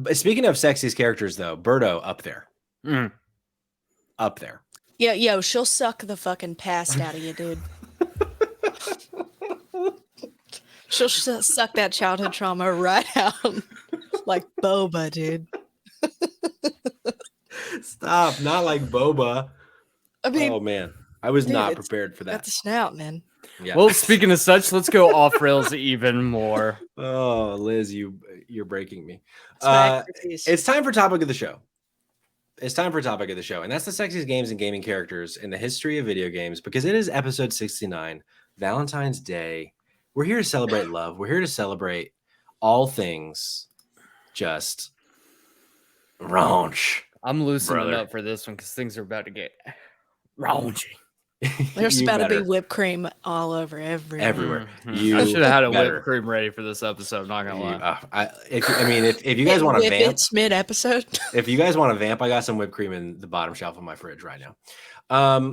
But speaking of sexiest characters, though, Birdo up there. Up there. Yeah, yo, she'll suck the fucking past out of you, dude. She'll suck that childhood trauma right out like boba, dude. Stop, not like boba. I mean, oh man, I was dude, not it's prepared for got that. the snout, man. Yeah. Well, speaking of such, let's go off rails even more. Oh, Liz, you're breaking me. It's my expertise. It's time for topic of the show. It's time for topic of the show, and that's the sexiest games and gaming characters in the history of video games, because it is episode 69, Valentine's Day. We're here to celebrate love. We're here to celebrate all things just raunch. I'm loosening Brother. up for this one because things are about to get raunchy. There's You about to better. be whipped cream all over everywhere. You I should have had a better. whipped cream ready for this episode. Not gonna lie. If you guys want to Whip vamp, it mid episode. if you guys want to vamp, I got some whipped cream in the bottom shelf of my fridge right now.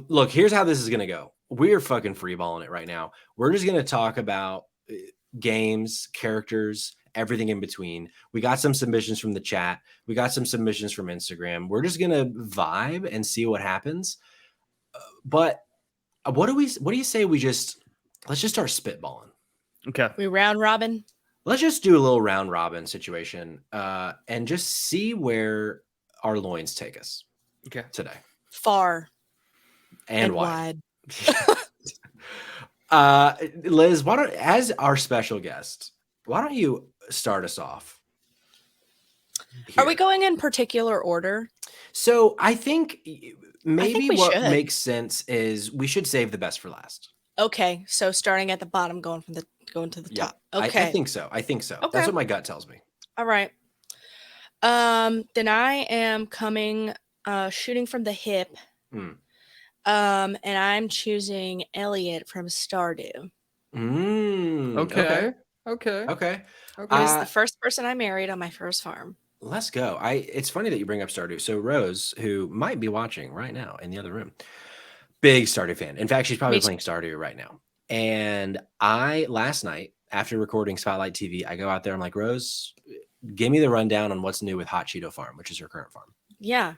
Look, here's how this is gonna go. We're fucking freeballing it right now. We're just gonna talk about games, characters, everything in between. We got some submissions from the chat. We got some submissions from Instagram. We're just gonna vibe and see what happens. But what do you say let's just start spitballing. Okay. We round robin. Let's just do a little round robin situation and just see where our loins take us Okay. today. Far And and wide. wide. Liz, as our special guest, why don't you start us off? Are here? we going in particular order? So I think maybe we what should. makes sense is we should save the best for last. Okay, so starting at the bottom, going to the Yeah, top. Okay, I think so. Okay. That's what my gut tells me. all right. Then I am coming, shooting from the hip. Hmm. And I'm choosing Elliot from Stardew. Okay. Okay. He was the first person I married on my first farm. Let's go. It's funny that you bring up Stardew. So Rose, who might be watching right now in the other room, big Stardew fan. In fact, she's probably Me too. playing Stardew right now. And last night, after recording Spotlight TV, I go out there. I'm like, Rose, give me the rundown on what's new with Hot Cheeto Farm, which is her current farm. Yeah.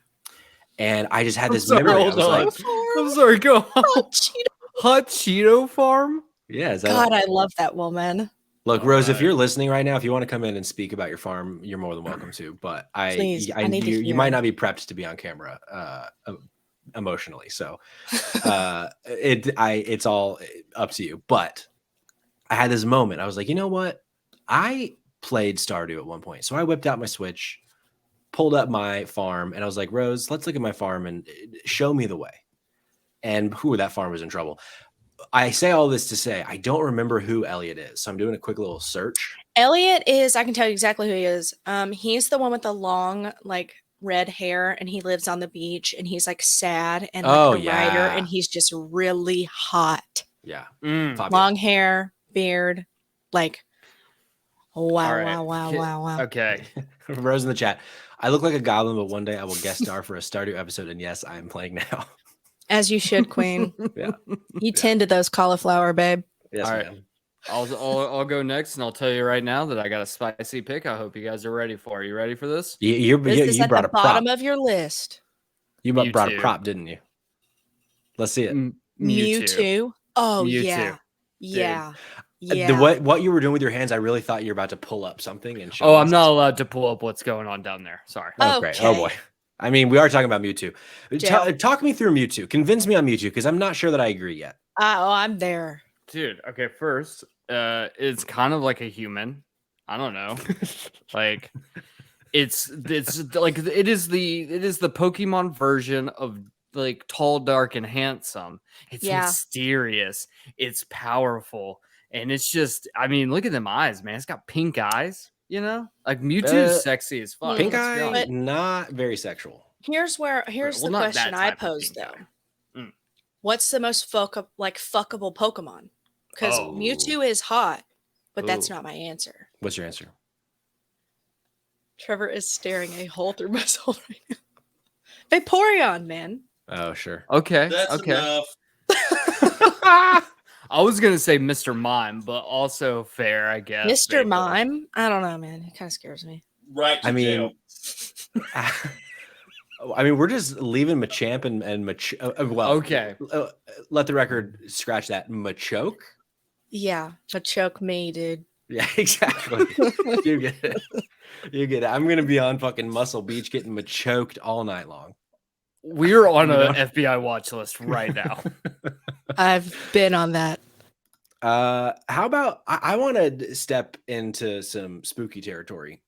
And I just had this sorry, memory. I hold was on. like, I'm sorry. Go on. Hot Cheeto. Hot Cheeto Farm. yeah. Is that God, I love that woman. Look, All Rose, if right. you're listening right now, if you want to come in and speak about your farm, you're more than welcome to. But Please, I need to you hear might it. not be prepped to be on camera emotionally. So it's all up to you. But I had this moment. I was like, you know what? I played Stardew at one point. So I whipped out my Switch, pulled up my farm, and I was like, Rose, let's look at my farm and show me the way. And that farm was in trouble. I say all this to say I don't remember who Elliot is. So I'm doing a quick little search. Elliot is, I can tell you exactly who he is. He's the one with the long, like, red hair, and he lives on the beach, and he's like sad and like Oh, a writer, yeah. and he's just really hot. Yeah. Mm. Fabio. Long hair, beard, like, wow, All right. wow, wow, wow, wow. Okay. Rose in the chat. I look like a goblin, but one day I will guest star for a Stardew episode. And yes, I am playing now. As you should, Queen. Yeah. You tend to those cauliflower, babe. Yes, All right. ma'am. I'll go next, and I'll tell you right now that I got a spicy pick. I hope you guys are ready for it. You ready for this? You This is at brought the a prop. bottom of your list. You brought a Mewtwo. prop, didn't you? Let's see it. Mewtwo. Oh, Mewtwo. yeah. Yeah. The Yeah. what you were doing with your hands, I really thought you were about to pull up something and show Oh, us. I'm not allowed to pull up what's going on down there. Sorry. Oh, great. Oh Okay. boy. I mean, we are talking about Mewtwo. Jail. Talk me through Mewtwo. Convince me on Mewtwo, because I'm not sure that I agree yet. I'm there. Dude, okay, first, it's kind of like a human. I don't know. Like it's like it is the Pokemon version of like tall, dark, and handsome. It's Yeah. mysterious, it's powerful, and it's just, I mean, look at them eyes, man. It's got pink eyes, you know? Like Mewtwo's sexy as fuck. Pink let's be eye, honest. But- not very sexual. Here's Well, the not that question I type of posed pink though. eye. Mm. What's the most fuckable Pokemon? Because Oh. Mewtwo is hot, but that's Ooh. not my answer. What's your answer? Trevor is staring a hole through my soul right now. Vaporeon, man. Oh, sure. Okay. That's okay. enough. I was gonna say Mr. Mime, but also fair, I guess. Mr. Vapor. Mime? I don't know, man. It kind of scares me. Right to I jail. mean, I mean, we're just leaving Machamp and well, Okay. Let the record scratch that. Machoke? Yeah, but choke me, dude. Yeah, exactly. You get it. You get it. I'm gonna be on fucking Muscle Beach getting machoked all night long. We're on You a know? FBI watch list right now. I've been on that. How about I want to step into some spooky territory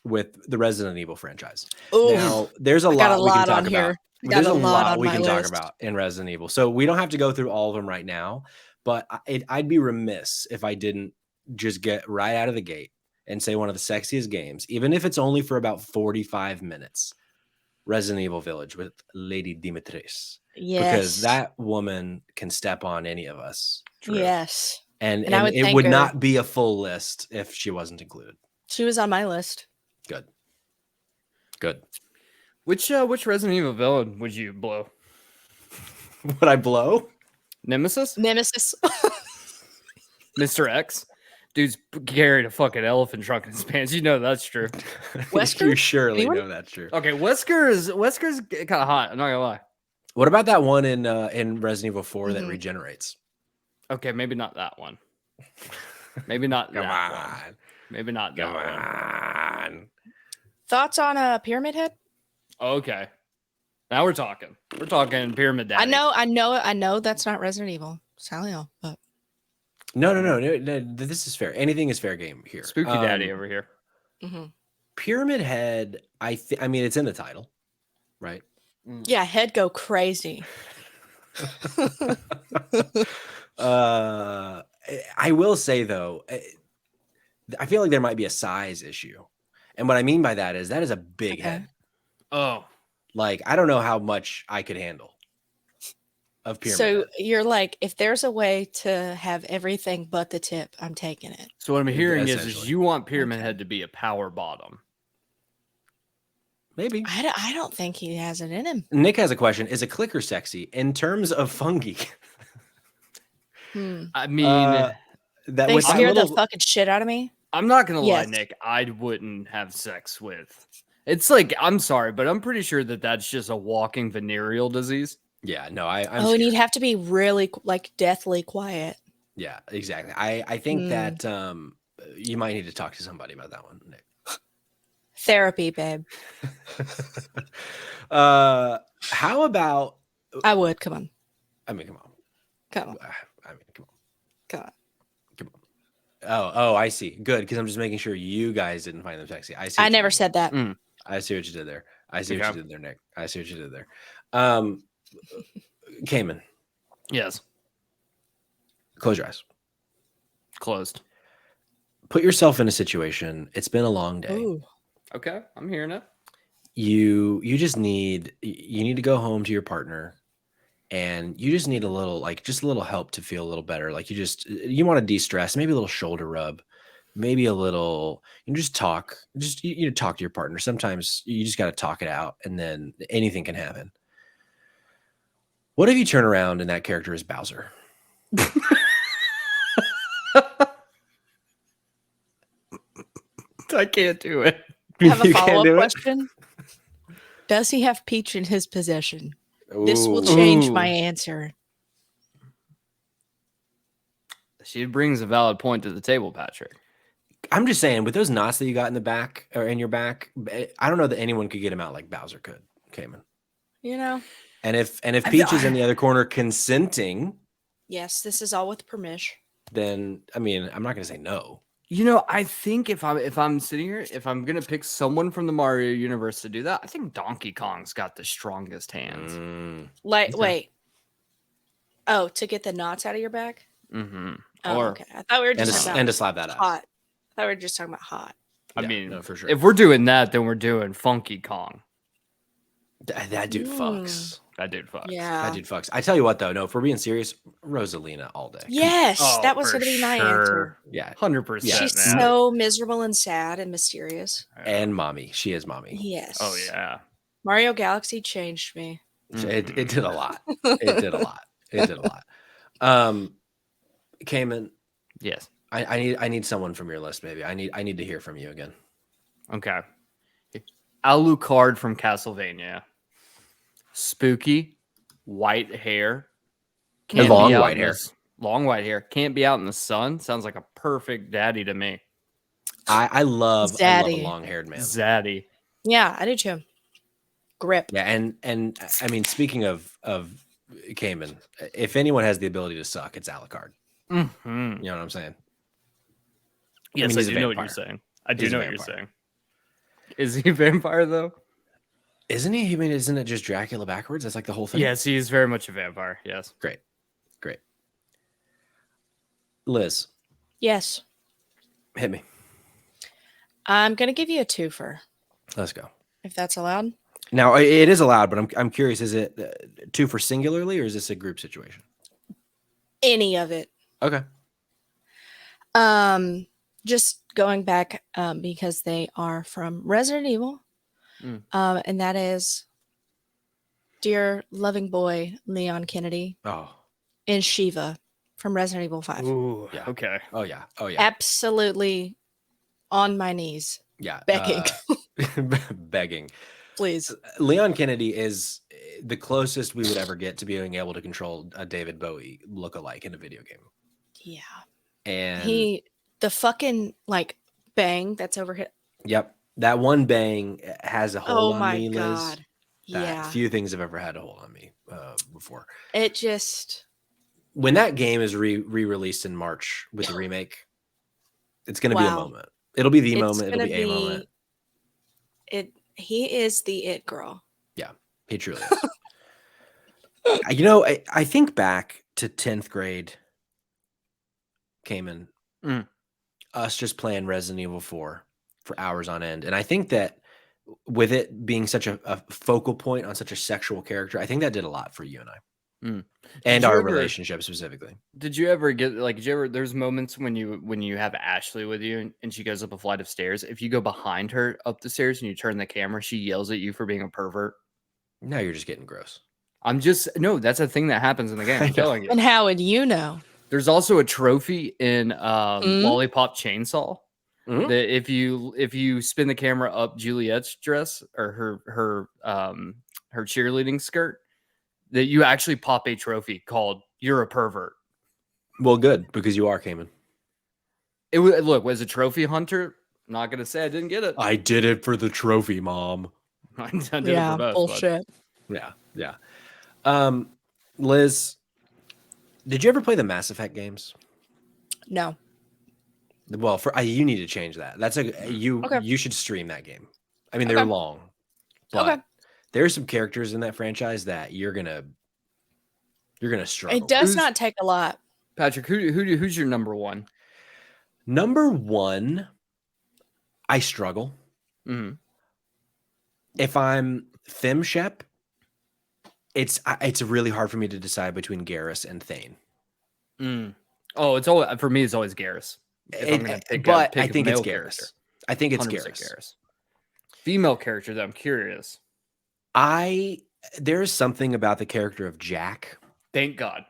with the Resident Evil franchise. Ooh, Now, there's a I got a lot we can lot talk on about. here. I got There's a a lot lot on we my can talk list. about in Resident Evil. So we don't have to go through all of them right now, but I'd be remiss if I didn't just get right out of the gate and say one of the sexiest games, even if it's only for about 45 minutes, Resident Evil Village with Lady Dimitris. Because Yes. that woman can step on any of us. Yes. And I would it thank would her. not be a full list if she wasn't included. She was on my list. Good. Good. Which Resident Evil villain would you blow? Would I blow? Nemesis? Nemesis. Mr. X? Dude's carried a fucking elephant trunk in his pants. You know that's true. Wesker? You surely Anyone? know that's true. Okay, Wesker's kind of hot. I'm not gonna lie. What about that one in Resident Evil 4 that Mhm. regenerates? Okay, maybe not that one. Maybe not Come that on. one. Maybe not Come that one. on. Thoughts on a Pyramid Head? Okay. Now we're talking. We're talking Pyramid Daddy. I know that's not Resident Evil. Silent Hill, but No. This is fair. Anything is fair game here. Spooky Daddy over here. mhm. Pyramid Head, I mean, it's in the title, right? Yeah, head go crazy. I will say, though, I feel like there might be a size issue. And what I mean by that is a big Okay. head. Oh. Like, I don't know how much I could handle of Pyramid So Head. you're like, if there's a way to have everything but the tip, I'm taking it. So what I'm hearing is Essentially. you want Pyramid Okay. Head to be a power bottom. Maybe. I don't think he has it in him. Nick has a question. Is a clicker sexy in terms of fungi? Hmm. I mean, That They with that scare the little, fucking shit out of me. I'm not gonna lie, Yes. Nick. I wouldn't have sex with. It's like I'm sorry, but I'm pretty sure that that's just a walking venereal disease. yeah, no, I'm And scared. you'd have to be really like deathly quiet. Yeah, exactly. I think Hmm. that you might need to talk to somebody about that one, Nick. Therapy, babe. How about? I would. Come on. I mean, come on. Come on. I mean, come on. Come on. Come on. Oh, I see. Good, because I'm just making sure you guys didn't find them sexy. I see. I what you never did said that. Mm. I see what you did there. I see what Okay. you did there, Nick. I see what you did there. Cayman, Yes, close your eyes. closed. Put yourself in a situation. It's been a long day. Ooh. Okay, I'm hearing it. You just need to go home to your partner, and you just need a little help to feel a little better. Like you want to de-stress, maybe a little shoulder rub, maybe a little, just talk. Just you talk to your partner. Sometimes you just got to talk it out, and then anything can happen. What if you turn around and that character is Bowser? I can't do it. I have a You can't follow-up do it? question. Does he have Peach in his possession? This will Ooh. change Ooh. my answer. She brings a valid point to the table, Patrick. I'm just saying, with those knots that you got in the back or in your back, I don't know that anyone could get him out like Bowser could, Cayman. You know? And if Peach is in the other corner consenting, Yes, this is all with permission. then I mean, I'm not gonna say no. You know, I think if I'm sitting here, if I'm gonna pick someone from the Mario universe to do that, I think Donkey Kong's got the strongest hands. Like, Okay. wait. Oh, to get the knots out of your back? Mm-hmm. Oh, Or okay. I thought we were And just to, talking about and to slap that out. hot. I thought we were just talking about hot. I Yeah, mean, no, for sure. if we're doing that, then we're doing Funky Kong. That dude fucks. That dude fucks. Yeah. That dude fucks. I tell you what, though, no, if we're being serious, Rosalina all day. Yes, Oh, that was for going to be my answer. Yeah, 100%. She's man. so miserable and sad and mysterious. and mommy, she is mommy. Yes. Oh yeah. Mario Galaxy changed me. It did a lot. It did a lot. It did a lot. Cayman, Yes. I need someone from your list, maybe. I need to hear from you again. Okay. Alucard from Castlevania. Spooky, white hair. Can't long be out white in hair. this long white hair. Can't be out in the sun. Sounds like a perfect daddy to me. I love a Zaddy. long-haired man. Zaddy. Yeah, I do too. Grip. Yeah, and I mean, speaking of Cayman, if anyone has the ability to suck, it's Alucard. Mm-hmm. You know what I'm saying? Yes, mean, I he's a do know what you're vampire. saying. I do He's a know what you're vampire. saying. Is he a vampire though? Isn't he? I mean, isn't it just Dracula backwards? That's like the whole thing. Yes, he is very much a vampire. Yes. Great. Liz, Yes. hit me. I'm gonna give you a twofer, Let's go. if that's allowed. Now it is allowed, but I'm curious: is it two for singularly, or is this a group situation? Any of it. Okay. Just going back, because they are from Resident Evil. And that is dear loving boy Leon Kennedy Oh. and Shiva from Resident Evil 5. Ooh. Yeah. Okay. Oh yeah. Absolutely on my knees, Yeah. begging. Begging. Please. Leon Kennedy is the closest we would ever get to being able to control a David Bowie look-alike in a video game. Yeah. And the fucking like bang that's over here. Yep. That one bang has a hold on me, Liz. God. That Yeah. few things have ever had a hold on me before. It just When that game is re-released in March with the remake, it's going to be a moment. It'll be the moment. It'll be a moment. He is the it girl. Yeah, he truly is. You know, I think back to 10th grade, Cayman, us just playing Resident Evil 4 for hours on end. And I think that with it being such a focal point on such a sexual character, I think that did a lot for you and I. And our relationship specifically. Did you ever get like, there's moments when you have Ashley with you and she goes up a flight of stairs. If you go behind her up the stairs and you turn the camera, she yells at you for being a pervert. Now you're just getting gross. No, that's a thing that happens in the game. I'm telling you. And how would you know? There's also a trophy in Lollipop Chainsaw. That if you spin the camera up Juliet's dress or her cheerleading skirt, that you actually pop a trophy called "You're a Pervert." Well, good, because you are, Cayman. It was a trophy hunter. I'm not gonna say I didn't get it. I did it for the trophy, Mom. I did it for both, bullshit. Yeah. Liz, did you ever play the Mass Effect games? No. Well, you need to change that. That's you should stream that game. I mean, they're long, but there's some characters in that franchise that you're gonna struggle. It does not take a lot. Patrick, who's your number one? Number one, I struggle. If I'm Femshep, it's really hard for me to decide between Garrus and Thane. Oh, it's always for me. It's always Garrus. I think it's Garrus. I think it's Garrus. Female character, though, I'm curious. There is something about the character of Jack. Thank God.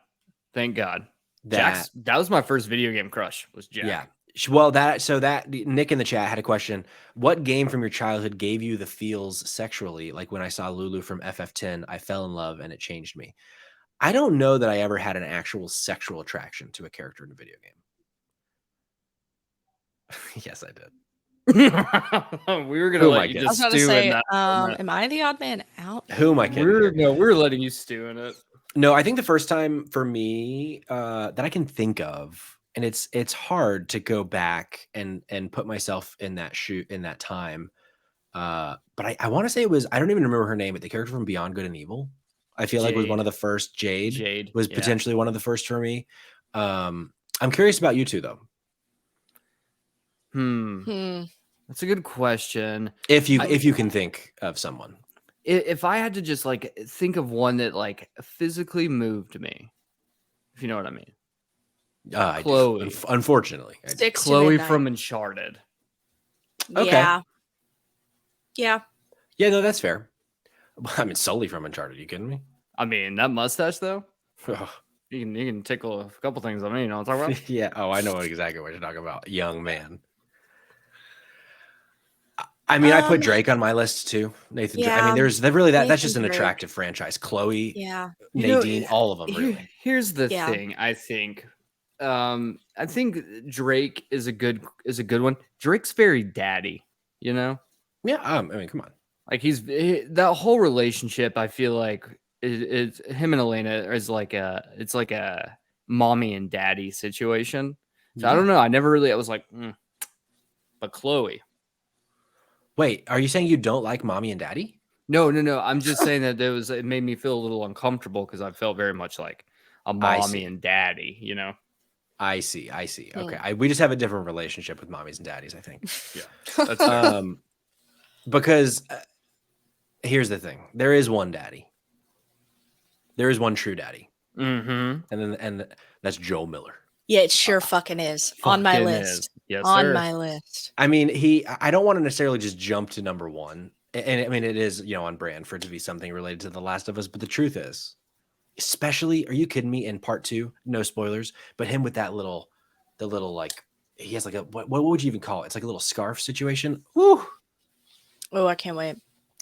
That was my first video game crush. Was Jack? Yeah. Well, that Nick in the chat had a question. What game from your childhood gave you the feels sexually? Like when I saw Lulu from FF10, I fell in love and it changed me. I don't know that I ever had an actual sexual attraction to a character in a video game. Yes, I did. We were gonna let you just stew in that. Am I the odd man out? Who am I kidding? We're letting you stew in it. No, I think the first time for me that I can think of, and it's hard to go back and put myself in that time. But I want to say it was, I don't even remember her name, but the character from Beyond Good and Evil, I feel like was one of the first. Jade was potentially one of the first for me. I'm curious about you two though. That's a good question. If you can think of someone. If I had to just like think of one that like physically moved me, if you know what I mean. Chloe. Unfortunately. Chloe from Uncharted. Okay. Yeah. Yeah, no, that's fair. I mean, solely from Uncharted. Are you kidding me? I mean, that mustache though. You can tickle a couple things on me. You know what I'm talking about? Yeah. Oh, I know exactly what you're talking about. Young man. I mean, I put Drake on my list too. Nathan. I mean, Yeah, there's really that's Nathan just an Drake. attractive franchise. Chloe, Yeah. Nadine, all of them really. Here's the Yeah. thing. I think Drake is a good one. Drake's very daddy. You know. Yeah. I mean, come on. Like that whole relationship. I feel like it's him and Elena is like a mommy and daddy situation. So I don't know. I was like, but Chloe. Wait, are you saying you don't like mommy and daddy? No. I'm just saying that it made me feel a little uncomfortable because I felt very much like a mommy and daddy, you know? I see. Okay. We just have a different relationship with mommies and daddies, I think. Yeah. That's fair. Because here's the thing. There is one daddy. There is one true daddy. Mm-hmm. And that's Joel Miller. Yeah, it sure fucking is. On my list. Yes, on sir. my list. I mean, I don't want to necessarily just jump to number one. And I mean, it is, on brand for it to be something related to The Last of Us. But the truth is, especially, are you kidding me? In part 2, no spoilers, but him with the little like, he has like what would you even call it? It's like a little scarf situation. Woo! Oh, I can't wait.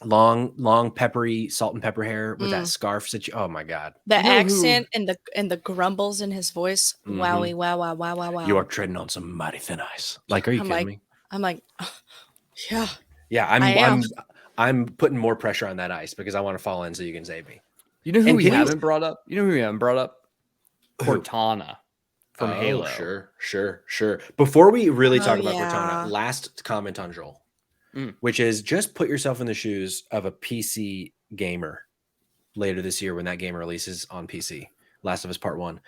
Long, peppery, salt and pepper hair with that scarf situation. Oh my God. The accent and the grumbles in his voice. Wowie, wow. You are treading on some mighty thin ice. Like, are you kidding me? I'm like, yeah. Yeah, I'm putting more pressure on that ice because I want to fall in so you can save me. You know who we haven't brought up? Cortana from Halo. Sure. Before we really talk about Cortana, last comment on Joel, which is just put yourself in the shoes of a PC gamer later this year when that game releases on PC. Last of Us Part 1.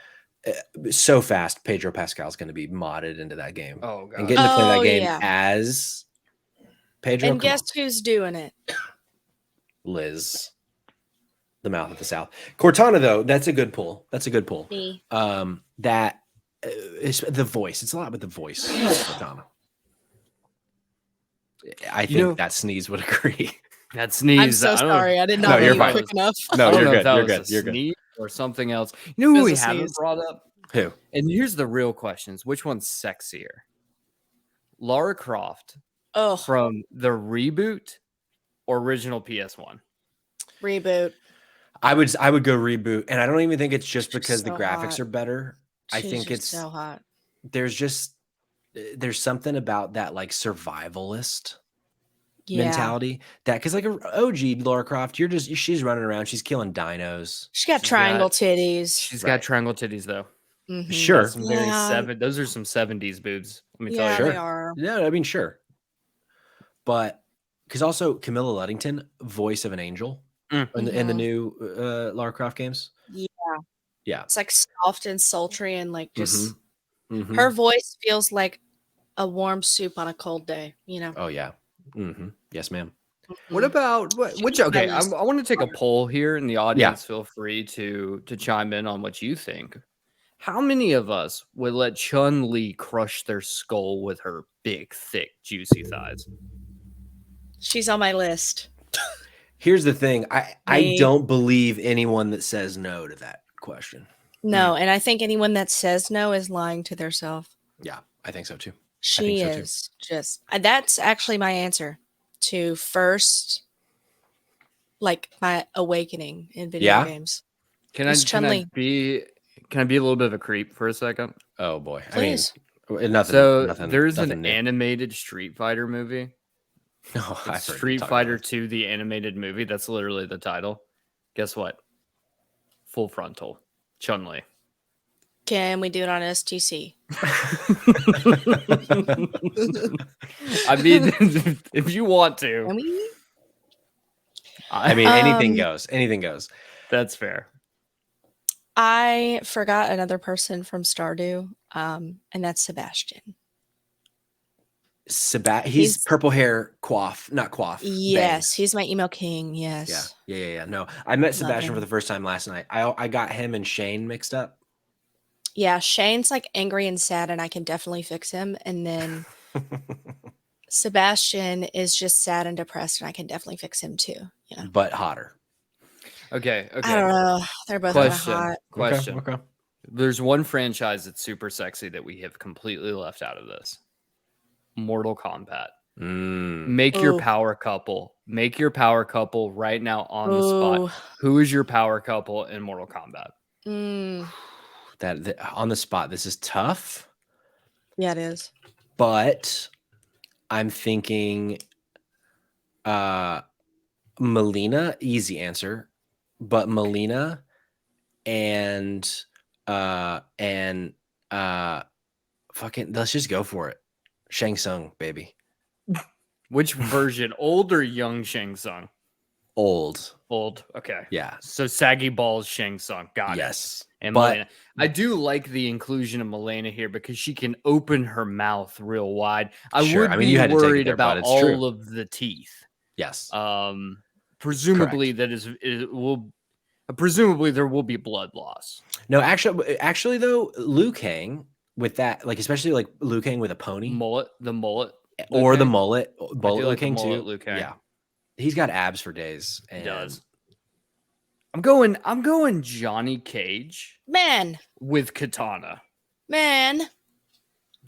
So fast, Pedro Pascal is going to be modded into that game. Oh, God. And getting to play that game as Pedro. And guess who's doing it? Liz. The Mouth of the South. Cortana, though, that's a good pull. Me. That is the voice. It's a lot with the voice. Cortana. I think that sneeze would agree. That sneeze. I'm so sorry. I did not know you were quick enough. No, you're good. You're good. You're good. Or something else. You know who we haven't brought up? Who? And here's the real questions. Which one's sexier? Lara Croft from the reboot or original PS1? Reboot. I would go reboot. And I don't even think it's just because the graphics are better. I think it's so hot. There's something about that like survivalist mentality that because like a OG Lara Croft, she's running around, she's killing dinos. She's got triangle titties. She's got triangle titties though. Mm-hmm. Sure. Those are some 70s boobs. Let me tell you. Sure. They are. Yeah, I mean, sure. But because also Camilla Luddington, voice of an angel in the new Lara Croft games. Yeah. It's like soft and sultry and like just her voice feels like a warm soup on a cold day, you know? Oh, yeah. Yes, ma'am. What about okay, I want to take a poll here in the audience. Feel free to chime in on what you think. How many of us would let Chun-Li crush their skull with her big, thick, juicy thighs? She's on my list. Here's the thing. I don't believe anyone that says no to that question. No, and I think anyone that says no is lying to themselves. Yeah, I think so too. She is just that's actually my answer to first like my awakening in video games. Can I be a little bit of a creep for a second? Oh boy. Please. I mean nothing. So nothing, there's nothing an new. animated Street Fighter movie. No, Street Fighter 2, the animated movie. That's literally the title. Guess what? Full frontal. Chun-Li. Can we do it on STC? I mean, if you want to. Can we? I mean, anything goes. Anything goes. That's fair. I forgot another person from Stardew, and that's Sebastian. He's purple hair, not quaff. Yes, bangs. he's my emo king. Yes. Yeah. No, I met Sebastian for the first time last night. I got him and Shane mixed up. Yeah, Shane's like angry and sad, and I can definitely fix him. And then Sebastian is just sad and depressed, and I can definitely fix him too. You know, but hotter. Okay. I don't know. They're both hot. Question. Okay. There's one franchise that's super sexy that we have completely left out of this. Mortal Kombat. Make your power couple. Make your power couple right now on the Ooh. spot. Who is your power couple in Mortal Kombat? That on the spot. This is tough. Yeah, it is. But I'm thinking Melina, easy answer. But Melina and fucking, let's just go for it. Shang Tsung, baby. Which version? Old or young Shang Tsung? Old. Old. Okay. Yeah. So saggy balls Shang Tsung. Got it. Yes. And But Melina. I do like the inclusion of Melina here because she can open her mouth real wide. Sure. I mean, you had to take it worried there, about about all true. of the teeth. Yes. Presumably presumably there will be blood loss. No, actually though, Liu Kang with that, like especially like Liu Kang with a pony, The mullet, or the mullet, Liu Liu Kang Kang too. Liu Kang. Yeah, he's got abs for days. And He does. I'm going Johnny Cage. Man. With katana. Man.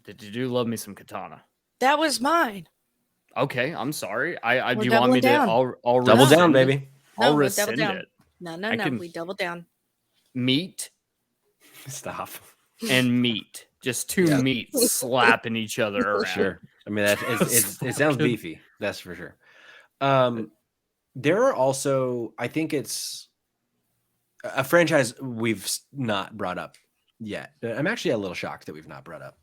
Did you do love me some katana? That was mine. Okay, I'm sorry. I We're do you want me doubling to? down. I'll double down, rescind it. baby. I'll No, rescind double down. it. No. We double down. Meat Stop. and meat. Just two meats slapping each other around. Sure. I mean, it sounds beefy. That's for sure. There are also, I think it's a franchise we've not brought up yet. I'm actually a little shocked that we've not brought up.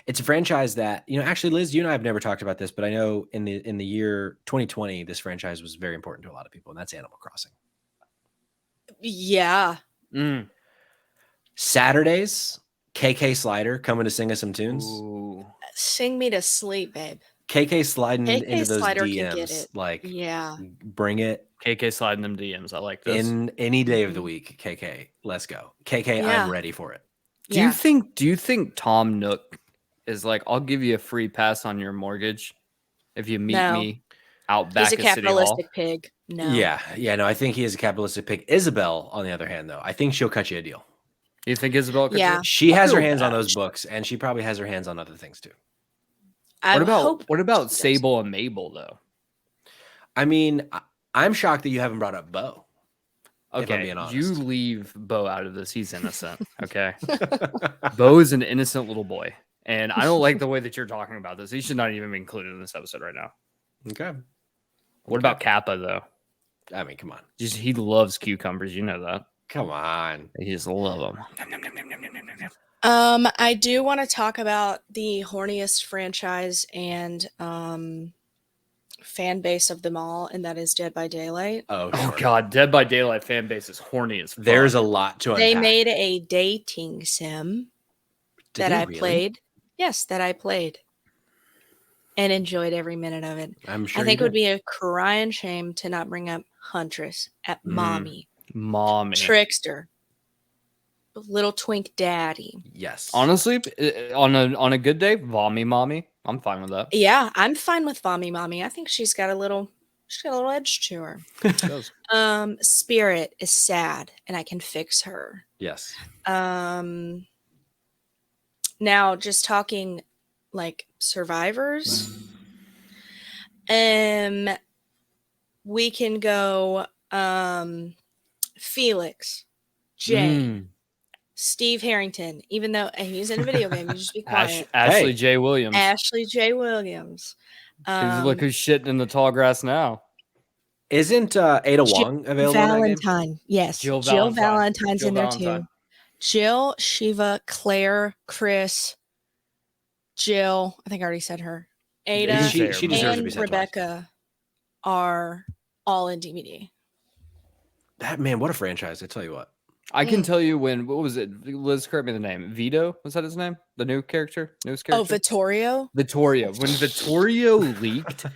It's a franchise that, actually, Liz, you and I have never talked about this, but I know in the year 2020, this franchise was very important to a lot of people, and that's Animal Crossing. Yeah. Saturdays, KK Slider coming to sing us some tunes. Ooh. Sing me to sleep, babe. KK sliding KK into those Slider DMs, can get it. like, yeah, bring it. KK sliding them DMs. I like this. In any day of the week, KK, let's go. KK, Yeah. I'm ready for it. Do you think Tom Nook is like, I'll give you a free pass on your mortgage if you meet me out back He's a at City Hall? capitalistic pig. No. Yeah, no, I think he is a capitalistic pig. Isabel, on the other hand, though, I think she'll cut you a deal. You think Isabel could? Yeah. She has her hands on those books, and she probably has her hands on other things too. What about Sable and Mabel though? I mean, I'm shocked that you haven't brought up Bo. Okay, if I'm being honest. you leave Bo out of this. He's innocent. Okay, Bo is an innocent little boy, and I don't like the way that you're talking about this. He should not even be included in this episode right now. Okay. What about Kappa though? I mean, come on. He loves cucumbers. You know that. Come on. He just love them. I do want to talk about the horniest franchise and fan base of them all, and that is Dead by Daylight. Oh God, Dead by Daylight fan base is horny as fuck. There's a lot to unpack. They made a dating sim that I played. Yes, that I played. And enjoyed every minute of it. I'm sure. I think it would be a crying shame to not bring up Huntress at Mommy. Trickster. Little Twink Daddy. Yes. Honestly, on a good day, Mommy. I'm fine with that. Yeah, I'm fine with Mommy. I think she's got a little edge to her. Spirit is sad and I can fix her. Yes. Now just talking like survivors. We can go Felix, Jay, Steve Harrington, even though he's in a video game, you just be quiet. Ashley J. Williams. Look who's shitting in the tall grass now. Isn't Ada Wong available? Valentine, yes. Jill Valentine's in there too. Jill, Shiva, Claire, Chris, Jill. I think I already said her. Ada she deserves to be said Rebecca are all in DVD. That man, what a franchise! I tell you what. I can tell you when. What was it? Liz, correct me the name. Vito, was that his name? The newest character. Oh, Vittorio. When Vittorio leaked,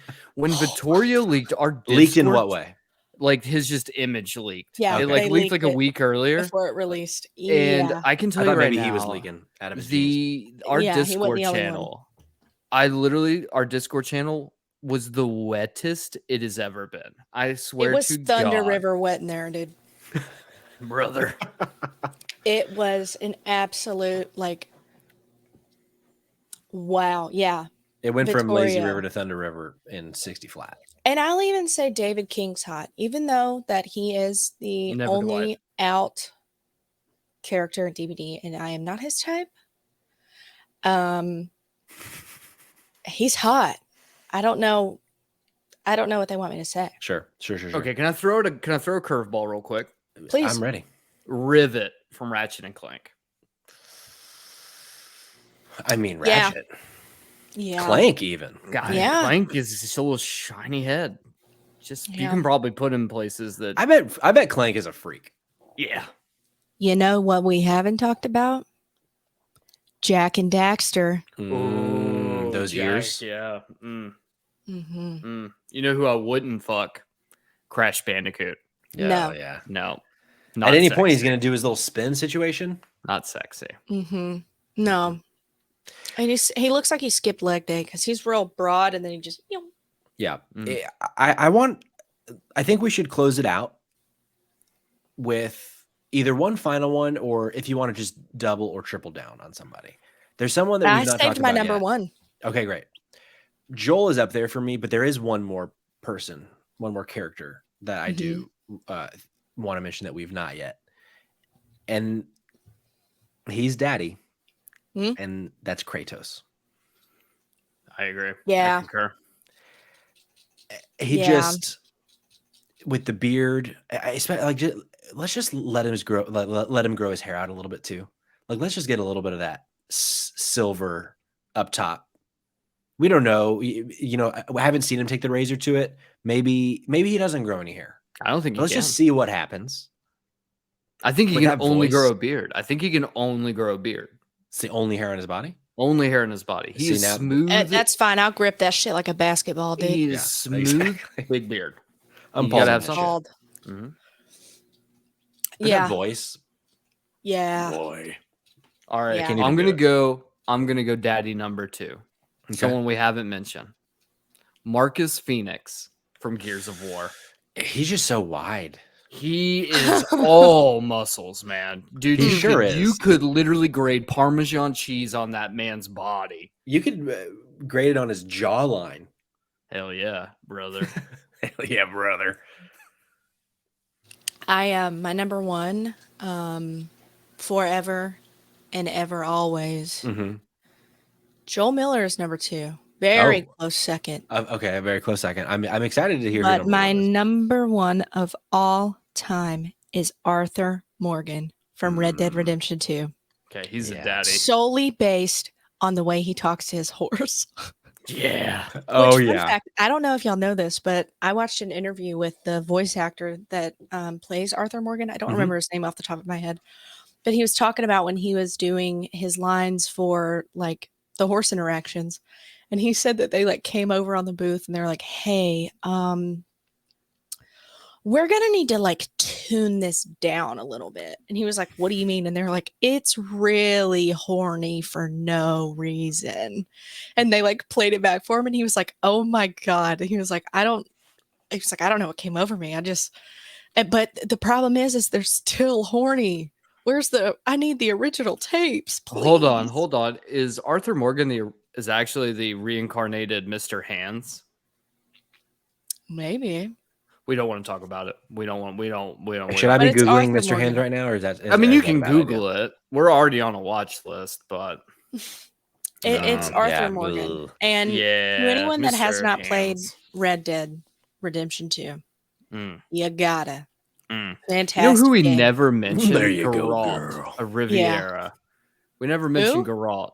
our Discord, leaked in what way? Like his just image leaked. Yeah, it leaked like a week earlier before it released. And I can tell you right now, he was leaking out of his our Discord channel. Our Discord channel was the wettest it has ever been. I swear, it was to Thunder God. River wet in there, dude. Brother. It was an absolute wow. Yeah. It went from Lazy Vittorio. River to Thunder River in 60 flat. And I'll even say David King's hot, even though that he is the Never only out character in DVD, and I am not his type. He's hot. I don't know what they want me to say. Sure. Okay, can I throw a curveball real quick? Please. I'm ready. Rivet from Ratchet and Clank. I mean, Yeah. Ratchet. Yeah. Clank even. God, Yeah. Clank is just a little shiny head. Just you Yeah. can probably put him in places that I bet Clank is a freak. yeah. You know what we haven't talked about? Jack and Daxter. Those Jack, ears. Yeah. Mm-hmm. You know who I wouldn't fuck? Crash Bandicoot. No. Yeah. No. At any point, he's sexy. going to do his little spin situation. Not sexy. Mm-hmm. No. And he looks like he skipped leg day because he's real broad and then he just Yeah. Mm. I think we should close it out with either one final one, or if you want to just double or triple down on somebody. There's someone that I we've not saved talked my about number yet. one. Okay, great. Joel is up there for me, but there is one more person, one more character that I do want to mention that we've not yet. And he's daddy. And that's Kratos. I agree. Yeah. I concur. He just, with the beard, I expect let's just let him grow his hair out a little bit too. Like, let's just get a little bit of that silver up top. We don't know. I haven't seen him take the razor to it. Maybe he doesn't grow any hair. I don't think he Let's can. just see what happens. I think he With can that only voice. grow a beard. I think he can only grow a beard. It's the only hair on his body. Only hair in his body. He See, is now- smooth. That's fine. I'll grip that shit like a basketball, dude. He is Yeah, smooth, exactly. big beard. I'm You gotta pausing have that something. shit. Bald. Mhm. But Yeah. that voice. Yeah. Boy. All right, Yeah. Can't I'm even gonna do go. I'm gonna go. Daddy number 2. Okay. Someone we haven't mentioned. Marcus Phoenix from Gears of War. He's just so wide. He is all muscles, man. Dude, He you sure could, is. You could literally grade Parmesan cheese on that man's body. You could grade it on his jawline. Hell yeah, brother. Hell yeah, brother. My number one, forever and ever always. Mm-hmm. Joel Miller is number 2. Very close second. Okay, a very close second. I'm excited to hear. But who my number one is. number one of all time is Arthur Morgan from Red Dead Redemption 2. Okay, he's Yeah. a daddy. Solely based on the way he talks to his horse. Yeah. Oh Which, fun yeah. fact, I don't know if y'all know this, but I watched an interview with the voice actor that plays Arthur Morgan. I don't remember his name off the top of my head, but he was talking about when he was doing his lines for like the horse interactions. And he said that they like came over on the booth and they're like, hey, we're going to need to like tune this down a little bit. And he was like, what do you mean? And they're like, it's really horny for no reason. And they like played it back for him. And he was like, oh my God. And he was like, I don't know what came over me. But the problem is they're still horny. I need the original tapes. Please. Hold on. Is Arthur Morgan is actually the reincarnated Mr. Hands? Maybe. We don't want to talk about it. We don't. Should I But be it's googling Arthur Mr. Hands Morgan. right now, or is that? I mean, you is that a can bad idea? Google it. We're already on a watch list, but It's Arthur yeah, Morgan. ugh. And yeah. to anyone that has Mr. not played Hands. Red Dead Redemption 2, Mm. you gotta. Mm. Fantastic. You know who we game. never mentioned? There you go, Geralt girl. of Riviera. We never mentioned Geralt.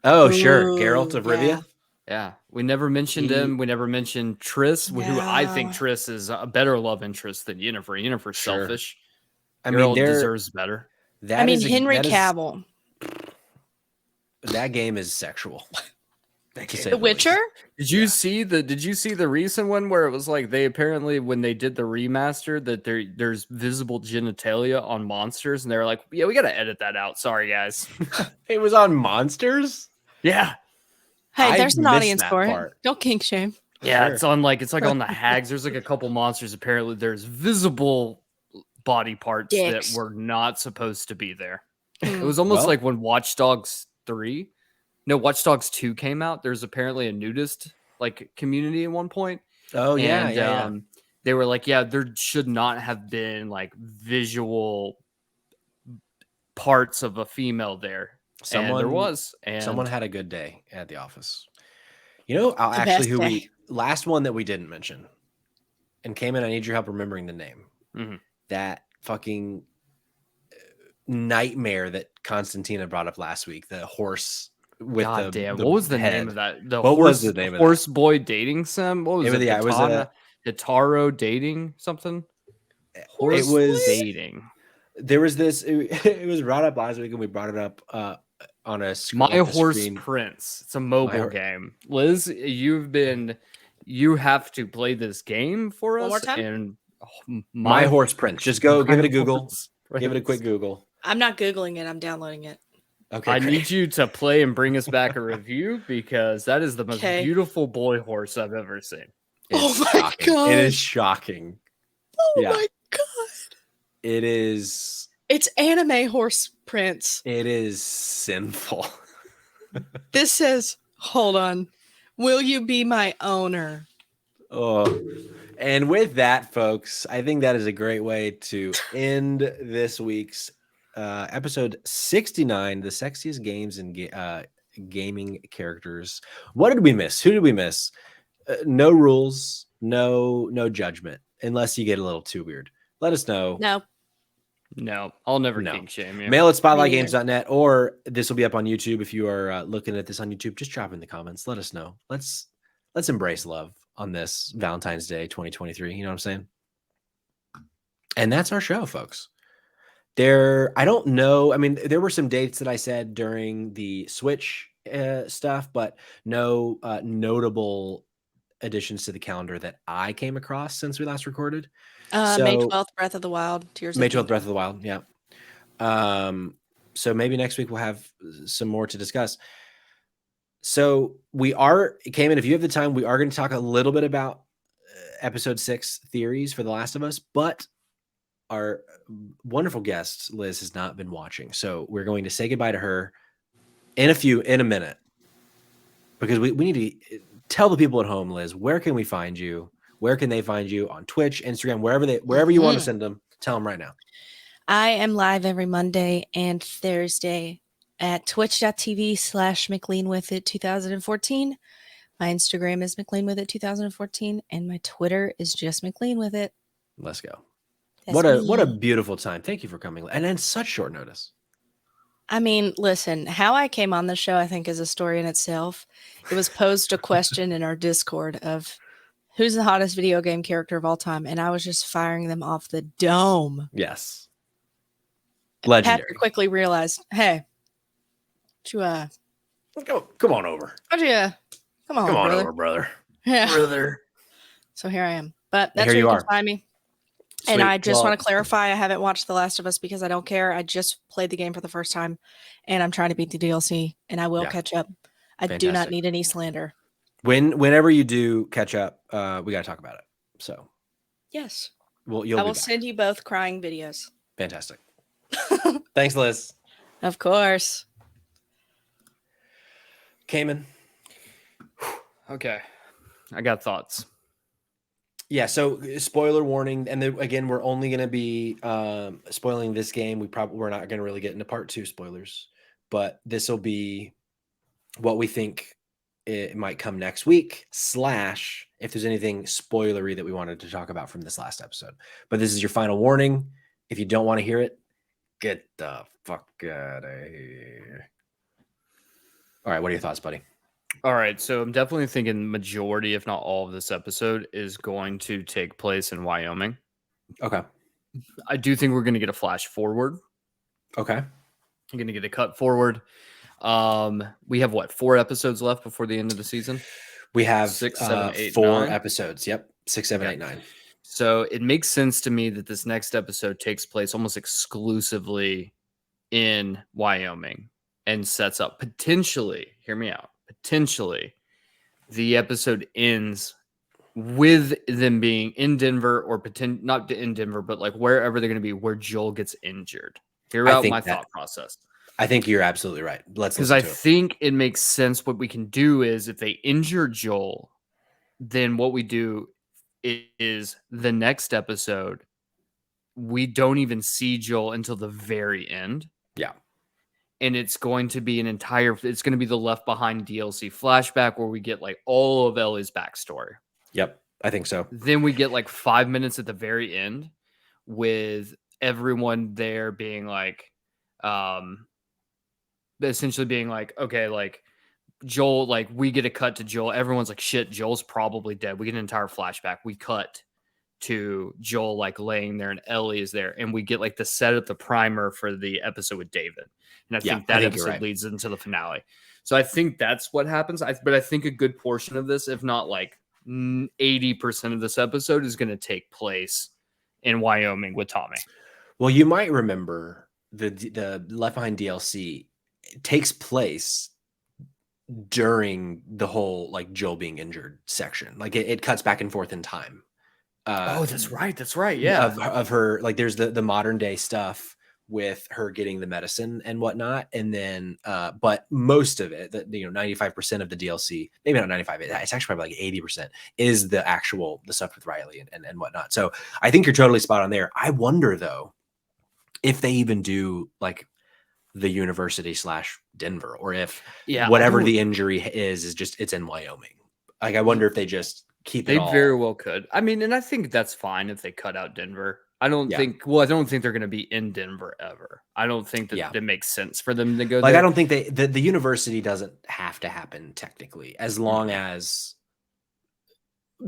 Oh sure, Ooh, Geralt of Rivia. yeah. Yeah, we never mentioned him. We never mentioned Triss, who I think No. Triss is a better love interest than Yennefer. Yennefer's Sure. selfish. I mean, Geralt deserves better. Henry Cavill. That game is sexual. The Witcher? Did you see the recent one where it was like they apparently when they did the remaster that there's visible genitalia on monsters and they're like, yeah, we gotta edit that out. Sorry guys. It was on Monsters. Yeah. Hey, I there's an missed audience that for part. it. Don't kink shame. Yeah, Sure. it's on on the hags. There's like a couple monsters. Apparently, there's visible body parts Dicks. that were not supposed to be there. It Mm. was almost Well- like when Watch Dogs 3 No, Watch Dogs 2 came out. There's apparently a nudist like community at one point. Oh yeah, And they were like, yeah, there should not have been like visual parts of a female there. And there was. And someone had a good day at the office. You know, The best day. last one that we didn't mention, and Cayman, I need your help remembering the name. Mhm. That fucking nightmare that Constantina brought up last week, the horse with God the damn, what was the head. name of that? The What horse, was the name of horse boy dating sim? What was it? Yeah, it was a Hitaro dating something. Horse it was dating. There was this. It was brought up last week, and we brought it up on a My Horse screen. Prince. It's a mobile game. Liz, you have to play this game for us. One more time? And My Horse Prince. Just go give it a Google. Horse Give it a quick Prince. Google. I'm not Googling it. I'm downloading it. Okay, I great. need you to play and bring us back a review because that is the most Okay. beautiful boy horse I've ever seen. Oh It's my shocking. God. It is shocking. Oh Yeah. my god! It is. It's anime horse prince. It is sinful. This says, "Hold on, will you be my owner?" Oh, and with that, folks, I think that is a great way to end this week's episode 69, the sexiest games and gaming characters. What did we miss? Who did we miss? No rules, no judgment, unless you get a little too weird. Let us know. No, I'll never No. kink shame you. Mail at spotlightgames.net, or this will be up on YouTube. If you are looking at this on YouTube, just drop in the comments. Let us know. Let's embrace love on this Valentine's Day 2023. You know what I'm saying? And that's our show, folks. I don't know. I mean, there were some dates that I said during the Switch stuff, but no notable additions to the calendar that I came across since we last recorded. May 12th, Breath of the Wild. Tears May of 12th, Breath of the Wild. Yeah. So maybe next week we'll have some more to discuss. So Cayman, if you have the time, we are going to talk a little bit about episode 6 theories for The Last of Us, but our wonderful guest, Liz, has not been watching. So we're going to say goodbye to her in a minute, because we need to tell the people at home, Liz, where can we find you? Where can they find you on Twitch, Instagram, wherever you want to send them? Tell them right now. I am live every Monday and Thursday at twitch.tv/McLeanWithIt2014. My Instagram is McLeanWithIt2014, and my Twitter is just McLeanWithIt. Let's go. That's What a me. beautiful time. Thank you for coming. And then such short notice. I mean, listen, how I came on the show, I think, is a story in itself. It was posed a question in our Discord of who's the hottest video game character of all time, and I was just firing them off the dome. Yes. Legendary. Patrick quickly realized, hey, come on over. Come on brother. over, brother. Yeah. Brother. So here I am. But that's Here where you you are. can find me. Sweet. And I just Well, want to clarify, I haven't watched The Last of Us because I don't care. I just played the game for the first time, and I'm trying to beat the DLC, and I will catch up. I do not Fantastic. need any slander. Whenever you do catch up, we got to talk about it. So Yes. you'll I be will back. send you both crying videos. Fantastic. Thanks, Liz. Of course. Cayman. Okay. I got thoughts. Yeah, so spoiler warning, and then again, we're only going to be spoiling this game. We're not going to really get into part 2 spoilers, but this will be what we think it might come next week, / if there's anything spoilery that we wanted to talk about from this last episode. But this is your final warning. If you don't want to hear it, get the fuck out of here. All right, what are your thoughts, buddy? All right, so I'm definitely thinking majority, if not all of this episode is going to take place in Wyoming. Okay. I do think we're going to get a flash forward. Okay. You're going to get a cut forward. We have 4 episodes left before the end of the season? We have 6, 7, 8, 4 9. episodes. Yep. 6, 7, Okay. 8, 9. So it makes sense to me that this next episode takes place almost exclusively in Wyoming and sets up potentially, hear me out, potentially the episode ends with them being in Denver or not in Denver, but like wherever they're going to be where Joel gets injured. Hear I out think my that- thought process. I think you're absolutely right. Let's Because listen I to it. think it makes sense. What we can do is if they injure Joel, then what we do is the next episode, we don't even see Joel until the very end. Yeah. And it's going to be it's going to be the Left Behind DLC flashback where we get like all of Ellie's backstory. Yep. I think so. Then we get like 5 minutes at the very end with everyone there being like, essentially being like, okay, like Joel, like we get a cut to Joel. Everyone's like, shit, Joel's probably dead. We get an entire flashback. We cut to Joel like laying there and Ellie is there. And we get like the set up the primer for the episode with David. And I think that episode leads into the finale. So I think that's what happens. But I think a good portion of this, if not like 80% of this episode, is going to take place in Wyoming with Tommy. Well, you might remember the Left Behind DLC takes place during the whole like Joel being injured section. Like it cuts back and forth in time. That's right. Yeah. Of her, like there's the modern day stuff with her getting the medicine and whatnot. And then, but most of it, 95% of the DLC, maybe not 95, it's actually probably like 80% is the stuff with Riley and whatnot. So I think you're totally spot on there. I wonder though, if they even do like the university / Denver, or if whatever the injury is just, it's in Wyoming. Like, I wonder if they just keep it They all. very well could. I mean, and I think that's fine if they cut out Denver. I don't think they're going to be in Denver ever. I don't think that it makes sense for them to go there. I don't think the university doesn't have to happen technically, as long as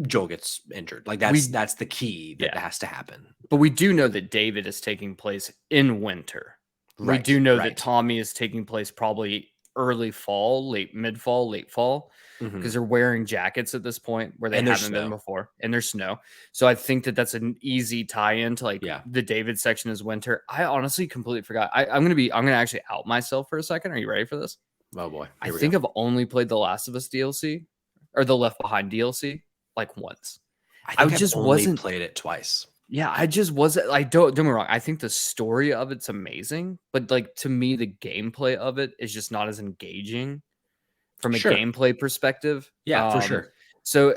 Joel gets injured. Like that's the key that has to happen. But we do know that David is taking place in winter. Right, we do know that Tommy is taking place probably early fall, mid fall, late fall, because they're wearing jackets at this point where they haven't been before, and there's snow. So I think that that's an easy tie-in to like the David section is winter. I honestly completely forgot. I'm gonna actually out myself for a second. Are you ready for this? Oh boy, I think I've only played the Last of Us DLC or the Left Behind DLC like once. I just wasn't played it twice. Yeah, I just wasn't. I don't get me wrong. I think the story of it's amazing, but like to me, the gameplay of it is just not as engaging from a gameplay perspective. Yeah, for sure. So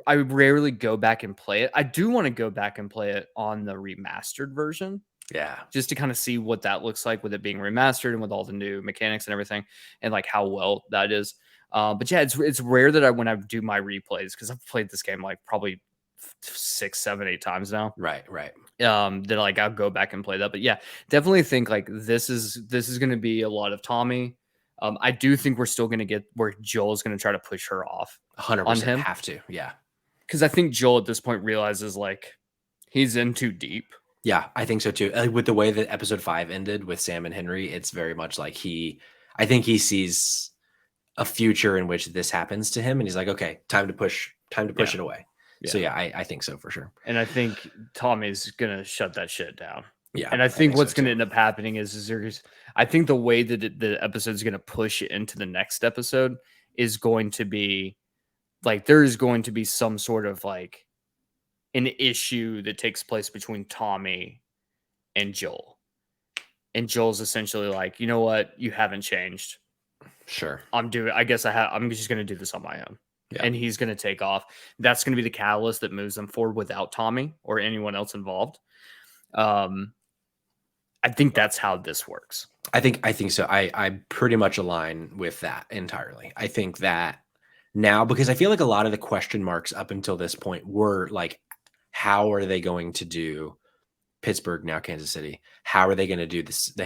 I rarely go back and play it. I do want to go back and play it on the remastered version. Yeah, just to kind of see what that looks like with it being remastered and with all the new mechanics and everything, and like how well that is. But yeah, it's rare that when I do my replays, because I've played this game like probably 6, 7, 8 times now. Right. That like I'll go back and play that. But yeah, definitely think like this is going to be a lot of Tommy. I do think we're still going to get where Joel's going to try to push her off. 100% on him. Have to. Yeah. Because I think Joel at this point realizes like he's in too deep. Yeah, I think so too. With the way that episode 5 ended with Sam and Henry, it's very much like I think he sees a future in which this happens to him, and he's like, okay, time to push it away. Yeah. So yeah, I think so for sure. And I think Tommy's gonna shut that shit down. Yeah. And I think what's gonna end up happening is I think the way that the episode is gonna push into the next episode is going to be like there is going to be some sort of like an issue that takes place between Tommy and Joel. And Joel's essentially like, you know what, you haven't changed. Sure. I'm just gonna do this on my own. Yeah. And he's going to take off. That's going to be the catalyst that moves them forward without Tommy or anyone else involved. I think that's how this works. I think so. I pretty much align with that entirely. I think that now, because I feel like a lot of the question marks up until this point were like, how are they going to do Pittsburgh, now Kansas City? How are they going to do this, the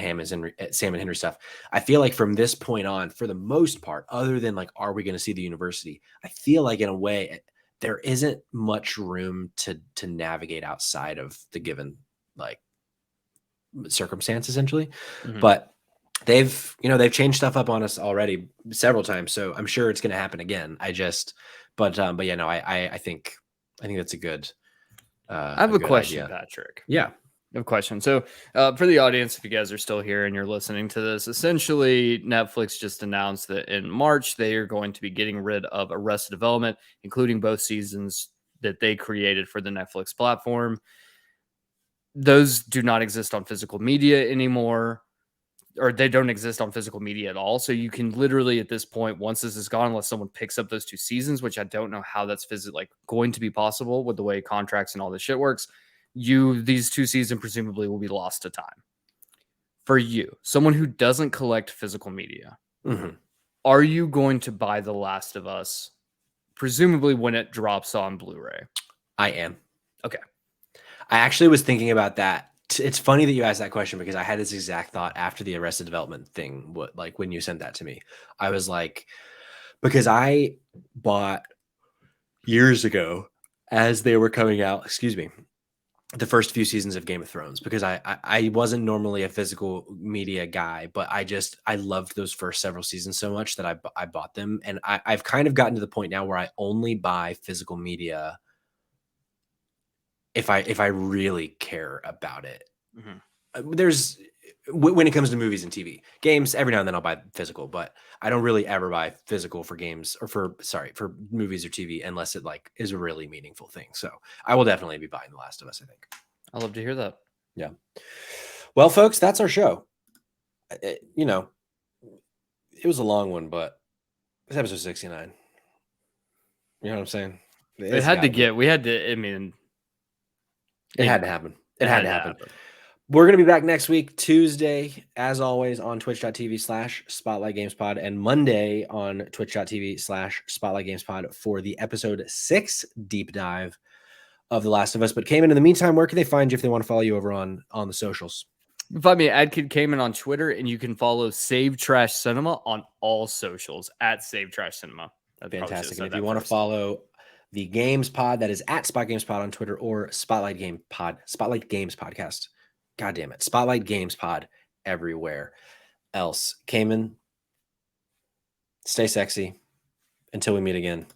Sam and Henry stuff? I feel like from this point on, for the most part, other than like, are we going to see the university? I feel like in a way there isn't much room to navigate outside of the given like circumstance, essentially. But they've changed stuff up on us already several times, so I'm sure it's going to happen again. I think that's a good. I have a question, idea. Patrick. Yeah. No question. So for the audience, if you guys are still here and you're listening to this, essentially Netflix just announced that in March, they are going to be getting rid of Arrested Development, including both seasons that they created for the Netflix platform. Those do not exist on physical media anymore. or they don't exist on physical media at all. So you can literally at this point, once this is gone, unless someone picks up those 2 seasons, which I don't know how that's like going to be possible with the way contracts and all this shit works, these 2 seasons presumably will be lost to time. For you, someone who doesn't collect physical media, are you going to buy The Last of Us, presumably when it drops on Blu-ray? I am. Okay. I actually was thinking about that. It's funny that you asked that question because I had this exact thought after the Arrested Development thing. Like when you sent that to me, I was like, because I bought years ago as they were coming out, the first few seasons of Game of Thrones, because I wasn't normally a physical media guy, but I loved those first several seasons so much that I bought them. And I've kind of gotten to the point now where I only buy physical media if I really care about it. There's when it comes to movies and TV, games, every now and then I'll buy physical, but I don't really ever buy physical for games or for movies or TV unless it like is a really meaningful thing. So I will definitely be buying The Last of Us, I think. I love to hear that. Yeah. Well, folks, that's our show. It was a long one, but it's episode 69. You know what I'm saying? We had to happen. It had to happen. We're going to be back next week, Tuesday, as always, on twitch.tv/SpotlightGamesPod and Monday on twitch.tv/SpotlightGamesPod for the episode 6 deep dive of The Last of Us. But Cayman, in the meantime, where can they find you if they want to follow you over on the socials? You can find me at AdKidCayman on Twitter, and you can follow Save Trash Cinema on all socials at Save Trash Cinema. Fantastic. And if you want to follow the Games Pod, that is at Spot Games Pod on Twitter or Spotlight Games Podcast. God damn it. Spotlight Games Pod everywhere else. Cayman, stay sexy. Until we meet again.